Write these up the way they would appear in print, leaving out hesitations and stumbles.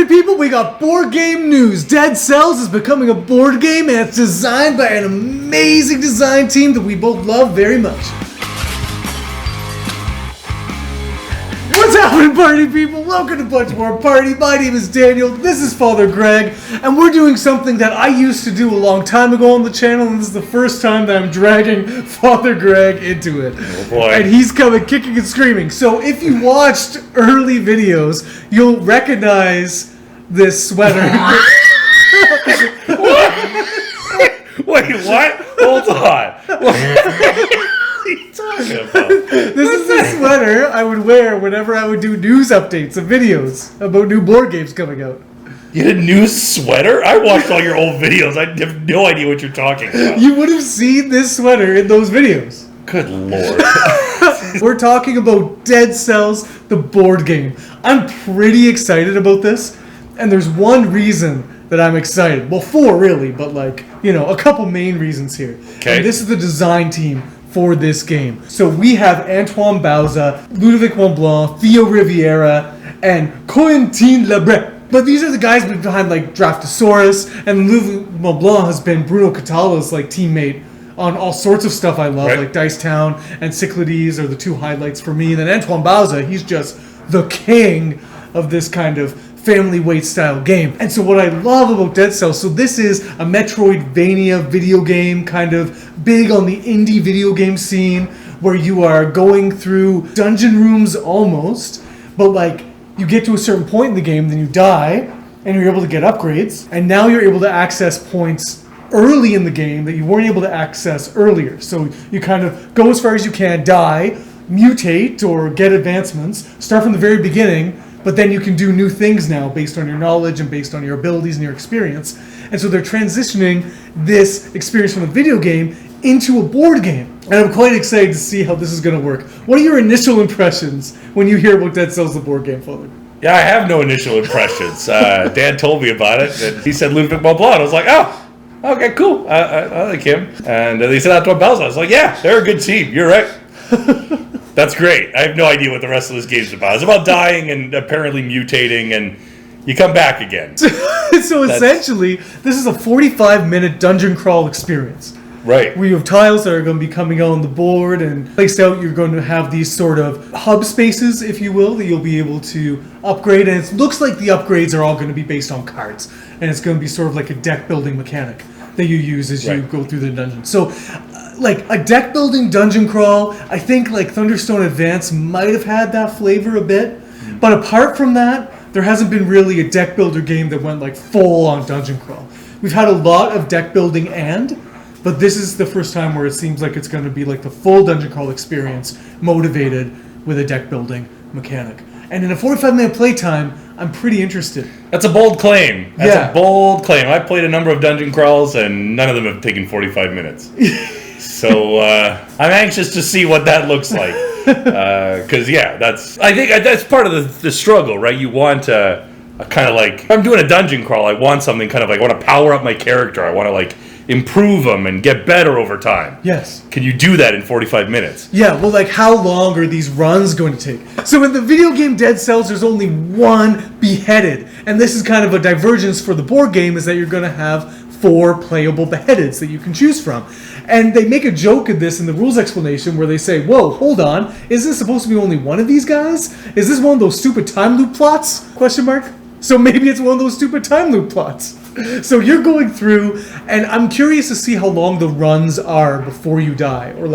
party people, we got board game news. Dead Cells is becoming a board game, and it's designed by an amazing design team that we both love very much. What's happening, party people? Welcome to Bunch More Party. My name is Daniel, this is Father Greg, and we're doing something that I used to do a long time ago on the channel, and this is the first time that I'm dragging Father Greg into it. Oh boy. And he's coming kicking and screaming. So if you watched early videos, you'll recognize this sweater. Wait, what? Hold on. What are you talking about? This is the sweater I would wear whenever I would do news updates and videos about new board games coming out. You had a new sweater? I watched all your old videos. I have no idea what you're talking about. You would have seen this sweater in those videos. Good lord. We're talking about Dead Cells, the board game. I'm pretty excited about this, and there's one reason that I'm excited. Well, four really, but a couple main reasons here. Okay. And this is the design team for this game. So we have Antoine Bauza, Ludovic Maublanc, Théo Rivière, and Corentin Lebrat. But these are the guys behind Draftosaurus, and Ludovic Maublanc has been Bruno Catala's teammate on all sorts of stuff I love, right, like Dice Town and Cyclades are the two highlights for me. And then Antoine Bauza, he's just the king of this kind of family weight style game. And so what I love about Dead Cells, so this is a Metroidvania video game, kind of big on the indie video game scene, where you are going through dungeon rooms almost, but you get to a certain point in the game, then you die, and you're able to get upgrades, and now you're able to access points early in the game that you weren't able to access earlier. So you kind of go as far as you can, die, mutate, or get advancements, start from the very beginning, but then you can do new things now based on your knowledge and based on your abilities and your experience. And so they're transitioning this experience from a video game into a board game. And I'm quite excited to see how this is going to work. What are your initial impressions when you hear about Dead Cells, the board game, Father? Yeah, I have no initial impressions. Dan told me about it, and he said Ludovic Maublanc. I was like, oh, okay, cool. I like him. And they said Antoine Bauza. I was like, yeah, they're a good team. You're right. That's great. I have no idea what the rest of this game's about. It's about dying and apparently mutating, and you come back again. So essentially, this is a 45-minute dungeon crawl experience. Right. Where you have tiles that are going to be coming out on the board and placed out. You're going to have these sort of hub spaces, if you will, that you'll be able to upgrade. And it looks like the upgrades are all going to be based on cards. And it's going to be sort of like a deck building mechanic that you use as you go through the dungeon. So a deck building dungeon crawl, I think Thunderstone Advance might have had that flavor a bit. But apart from that, there hasn't been really a deck builder game that went full on dungeon crawl. We've had a lot of deck building but this is the first time where it seems like it's going to be the full dungeon crawl experience motivated with a deck building mechanic. And in a 45-minute playtime, I'm pretty interested. That's a bold claim. That's a bold claim. I played a number of dungeon crawls, and none of them have taken 45 minutes. So I'm anxious to see what that looks like. Because, I think that's part of the struggle, right? You want a kind of if I'm doing a dungeon crawl, I want something kind of I want to power up my character. I want to improve them and get better over time. Yes. Can you do that in 45 minutes? Yeah, well, how long are these runs going to take? So in the video game Dead Cells, there's only one beheaded. And this is kind of a divergence for the board game, is that you're going to have 4 playable beheadeds that you can choose from. And they make a joke of this in the rules explanation where they say, whoa, hold on, is this supposed to be only one of these guys? Is this one of those stupid time loop plots? Question mark? So maybe it's one of those stupid time loop plots. So you're going through, and I'm curious to see how long the runs are before you die, or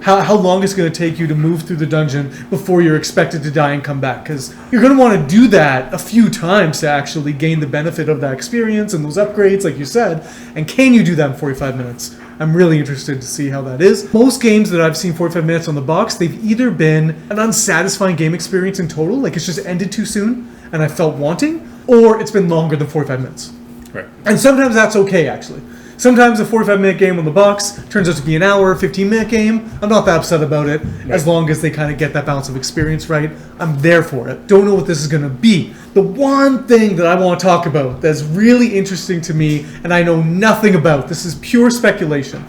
how long it's going to take you to move through the dungeon before you're expected to die and come back, because you're going to want to do that a few times to actually gain the benefit of that experience and those upgrades, like you said. And can you do that in 45 minutes? I'm really interested to see how that is. Most games that I've seen 45 minutes on the box, they've either been an unsatisfying game experience in total, it's just ended too soon and I felt wanting, or it's been longer than 45 minutes. Right. And sometimes that's okay, actually. Sometimes a 45-minute game on the box turns out to be an hour, 15-minute game. I'm not that upset about it, as long as they kind of get that balance of experience right. I'm there for it. Don't know what this is going to be. The one thing that I want to talk about that's really interesting to me, and I know nothing about, this is pure speculation.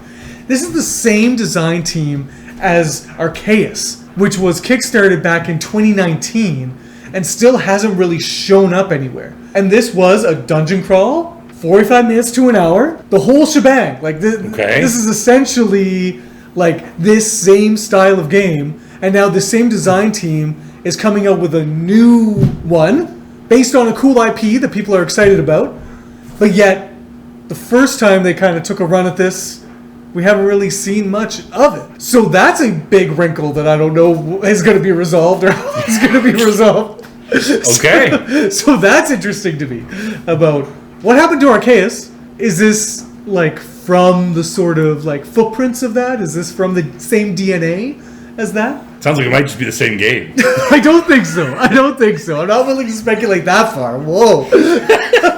This is the same design team as Arceus, which was kickstarted back in 2019, and still hasn't really shown up anywhere. And this was a dungeon crawl, 45 minutes to an hour, the whole shebang. Like this is essentially like this same style of game, and now the same design team is coming out with a new one based on a cool IP that people are excited about. But yet, the first time they kind of took a run at this, we haven't really seen much of it. So that's a big wrinkle that I don't know is going to be resolved or how it's going to be resolved. Okay. So that's interesting to me about what happened to Arceus. Is this like from the sort of like footprints of that? Is this from the same DNA as that? Sounds like it might just be the same game. I don't think so. I'm not willing to speculate that far. Whoa.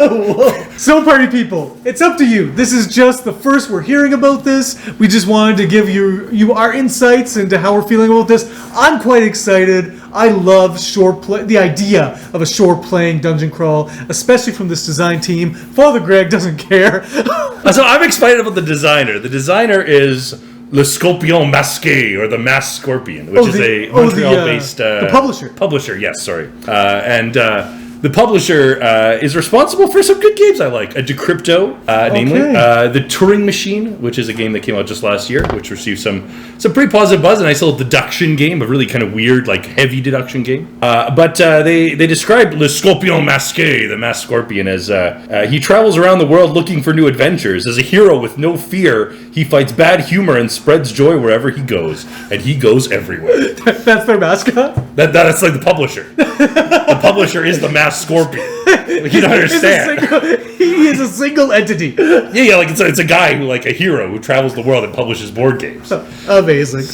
Whoa. So, party people, it's up to you. This is just the first we're hearing about this. We just wanted to give you our insights into how we're feeling about this. I'm quite excited. I love the idea of a shore-playing dungeon crawl, especially from this design team. Father Greg doesn't care. So I'm excited about the designer. The designer is Le Scorpion Masqué, or the Masked Scorpion, which is a Montreal-based... the publisher. Publisher, yes, sorry. The publisher is responsible for some good games I like. A Decrypto, namely. The Turing Machine, which is a game that came out just last year, which received some pretty positive buzz. A nice little deduction game, a really kind of weird, like heavy deduction game. But they described Le Scorpion Masqué, the Masked Scorpion, as he travels around the world looking for new adventures. As a hero with no fear, he fights bad humor and spreads joy wherever he goes. And he goes everywhere. That's their mascot? That's like the publisher. The publisher is the Masked Scorpion. Like, you don't understand. He is a single entity. Yeah, like it's a guy a hero who travels the world and publishes board games. Amazing.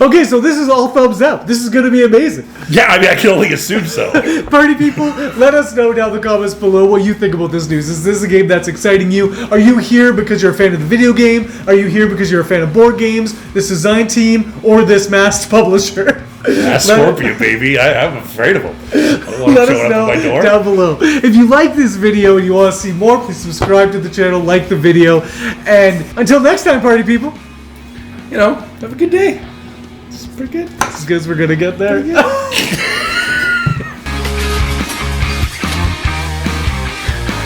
Okay, so this is all thumbs up. This is going to be amazing. Yeah, I mean, I can only assume so. Party people, let us know down in the comments below what you think about this news. Is this a game that's exciting you? Are you here because you're a fan of the video game? Are you here because you're a fan of board games, this design team, or this masked publisher? Scorpion, baby. I'm afraid of him. I don't want Let him us showing up at my door. know down below. If you like this video and you want to see more, please subscribe to the channel, like the video, and until next time, party people, Have a good day. This is pretty good. As good as we're going to get there.